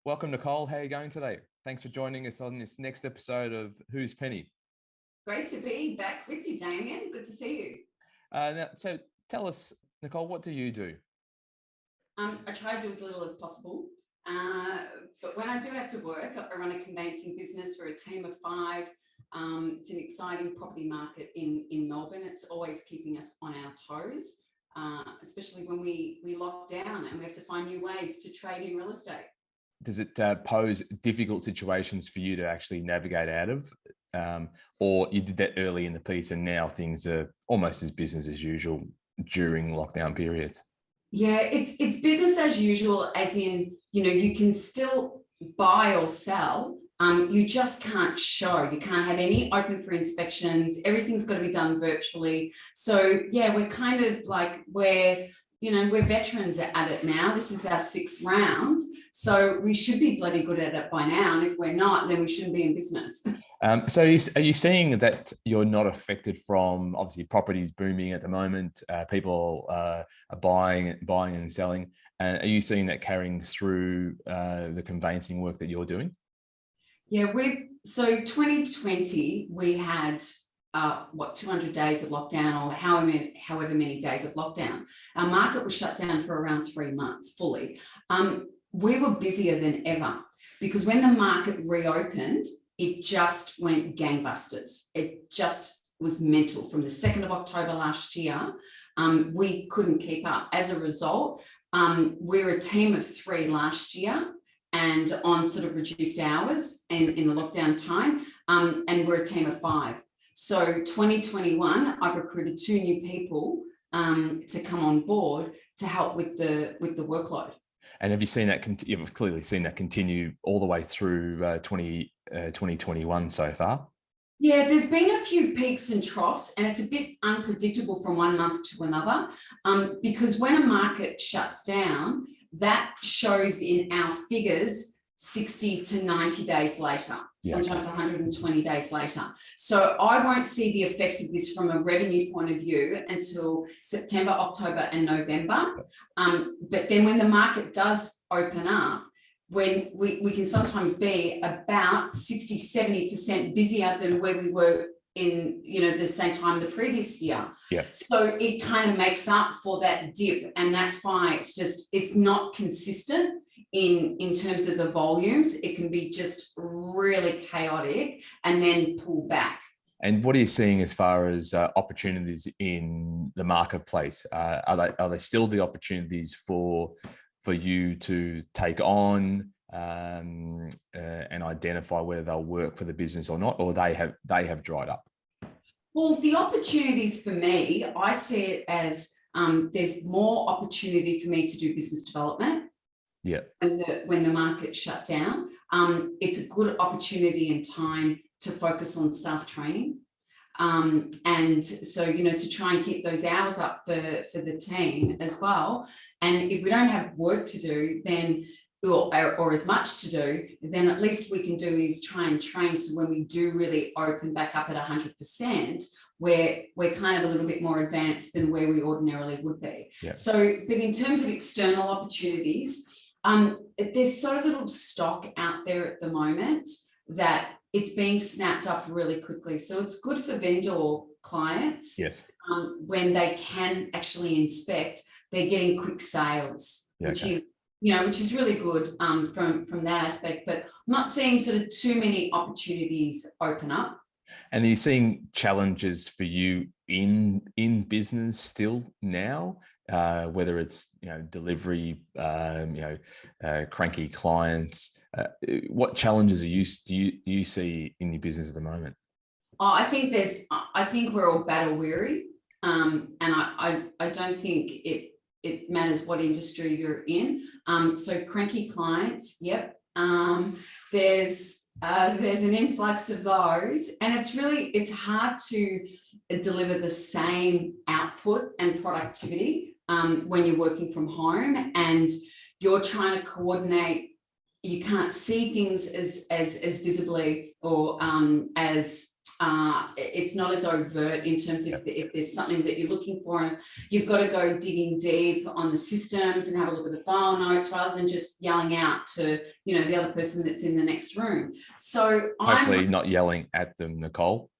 Welcome, Nicole. How are you going today? Thanks for joining us on this next episode of Who's Penny. Great to be back with you, Damian. Good to see you. So tell us, Nicole, what do you do? I try to do as little as possible, but when I do have to work, I run a conveyancing business. We're a team of 5. It's an exciting property market in Melbourne. It's always keeping us on our toes, especially when we lock down and we have to find new ways to trade in real estate. Does it pose difficult situations for you to actually navigate out of? Or you did that early in the piece and now things are almost as business as usual during lockdown periods? Yeah, it's business as usual, as in, you can still buy or sell. You just can't show. You can't have any open for inspections. Everything's got to be done virtually. So yeah, we're kind of like we're veterans at it now. This is our 6th round. So we should be bloody good at it by now. And if we're not, then we shouldn't be in business. So are you seeing that you're not affected from, obviously, properties booming at the moment, people are buying and selling, and are you seeing that carrying through the conveyancing work that you're doing? Yeah, so 2020, we had 200 days of lockdown, or however many days of lockdown. Our market was shut down for around 3 months fully. We were busier than ever because when the market reopened, it just went gangbusters. It just was mental. From the 2nd of October last year, we couldn't keep up. As a result, we're a team of 3 last year and on sort of reduced hours and in the lockdown time, and we're a team of 5. So 2021, I've recruited 2 new people to come on board to help with the workload. And have you seen that? You've clearly seen that continue all the way through 2021 so far. Yeah, there's been a few peaks and troughs, and it's a bit unpredictable from one month to another, because when a market shuts down, that shows in our figures 60 to 90 days later, sometimes 120 days later. So I won't see the effects of this from a revenue point of view until September, October and November. But then when the market does open up, when we can sometimes be about 60, 70% busier than where we were in the same time the previous year. Yeah. So it kind of makes up for that dip, and that's why it's not consistent in terms of the volumes. It can be just really chaotic and then pull back. And what are you seeing as far as opportunities in the marketplace? Are they still the opportunities for you to take on and identify whether they'll work for the business or not, or they have dried up? Well, the opportunities for me, I see it as there's more opportunity for me to do business development. Yeah. When the market shut down, it's a good opportunity and time to focus on staff training. And so, to try and keep those hours up for the team as well. And if we don't have work to do, then or as much to do, then at least we can do is try and train. So when we do really open back up at 100%, we're kind of a little bit more advanced than where we ordinarily would be. Yeah. So, but in terms of external opportunities, there's so little stock out there at the moment that it's being snapped up really quickly. So it's good for vendor clients. Yes. When they can actually inspect, they're getting quick sales, which is really good from that aspect. But I'm not seeing sort of too many opportunities open up. And are you seeing challenges for you in business still now? Whether it's delivery, cranky clients, what challenges do you see in your business at the moment? I think we're all battle weary, and I don't think it matters what industry you're in. So cranky clients, yep. There's an influx of those, and it's hard to deliver the same output and productivity when you're working from home and you're trying to coordinate. You can't see things as visibly or as it's not as overt in terms of if there's something that you're looking for, and you've got to go digging deep on the systems and have a look at the file notes rather than just yelling out to, you know, the other person that's in the next room. So hopefully not yelling at them, Nicole.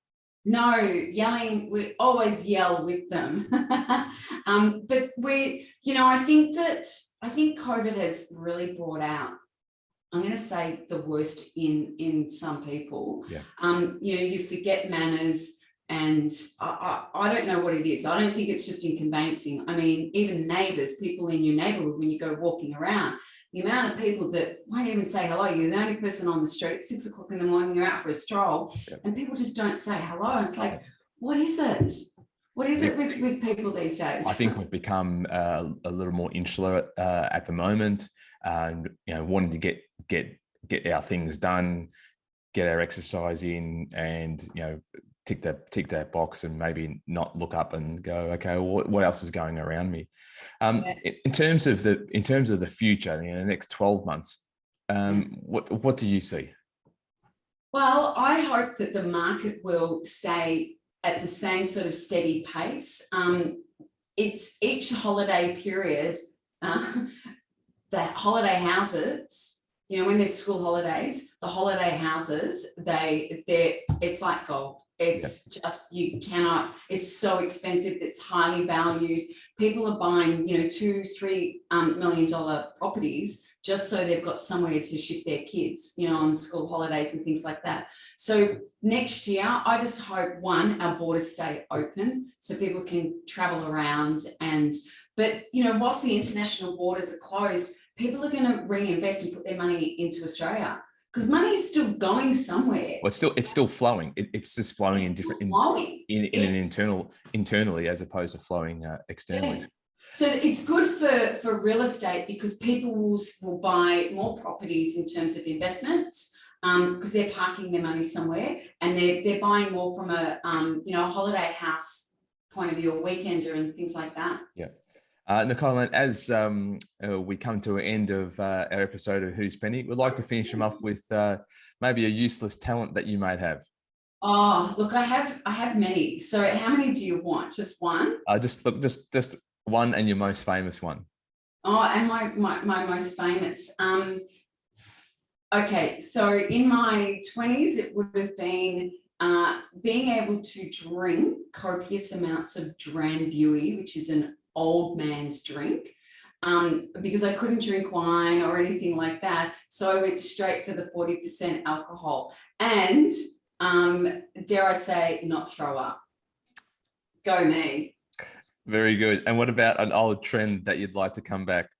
No, yelling, we always yell with them. But you know, I think COVID has really brought out, I'm going to say, the worst in some people. Yeah. You know, you forget manners, and I don't know what it is. I don't think it's just in conveyancing. I mean, even neighbours, people in your neighbourhood, when you go walking around, the amount of people that won't even say hello. You're the only person on the street, 6 o'clock in the morning, you're out for a stroll, and people just don't say hello. It's like, what is it? What is it with people these days? I think we've become a little more insular at the moment, and you know, wanting to get our things done, get our exercise in, and you know, tick that box, and maybe not look up and go, okay, well, what else is going around me? In terms of the future, you know, the next 12 months, what do you see? Well, I hope that the market will stay at the same sort of steady pace. It's each holiday period, the holiday houses, you know, when there's school holidays, the holiday houses, it's like gold. It's just, you cannot, it's so expensive, it's highly valued. People are buying, you know, $2-3 million properties just so they've got somewhere to shift their kids, you know, on school holidays and things like that. So next year, I just hope, one, our borders stay open so people can travel around, but, you know, whilst the international borders are closed, people are going to reinvest and put their money into Australia, because money is still going somewhere. Well, it's still flowing. It's just flowing internally as opposed to flowing externally. Yeah. So it's good for real estate, because people will buy more properties in terms of investments, because they're parking their money somewhere, and they're buying more from a you know, a holiday house point of view, a weekender and things like that. Yeah. Nicole, as we come to an end of our episode of Who's Penny, we'd like to finish them off with maybe a useless talent that you might have. Oh, look, I have many. So how many do you want? Just one? Just one, and your most famous one. Oh, and my most famous. Okay, so in my 20s, it would have been being able to drink copious amounts of Drambuie, which is an old man's drink, because I couldn't drink wine or anything like that. So I went straight for the 40% alcohol, and dare I say, not throw up. Go me. Very good. And what about an old trend that you'd like to come back?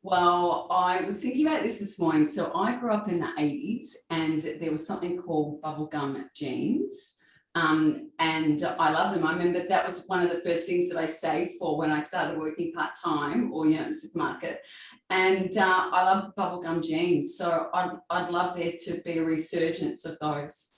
Well, I was thinking about this morning. So I grew up in the 80s, and there was something called bubblegum jeans. And I love them. I remember that was one of the first things that I saved for when I started working part-time, or, you know, supermarket. And I love bubblegum jeans. So I'd love there to be a resurgence of those.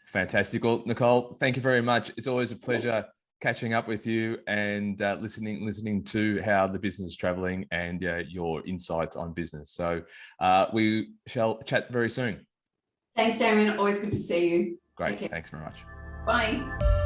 Fantastic. Well, Nicole, thank you very much. It's always a pleasure catching up with you and listening to how the business is traveling and your insights on business. So we shall chat very soon. Thanks, Damian. Always good to see you. Great. Thanks very much. Bye.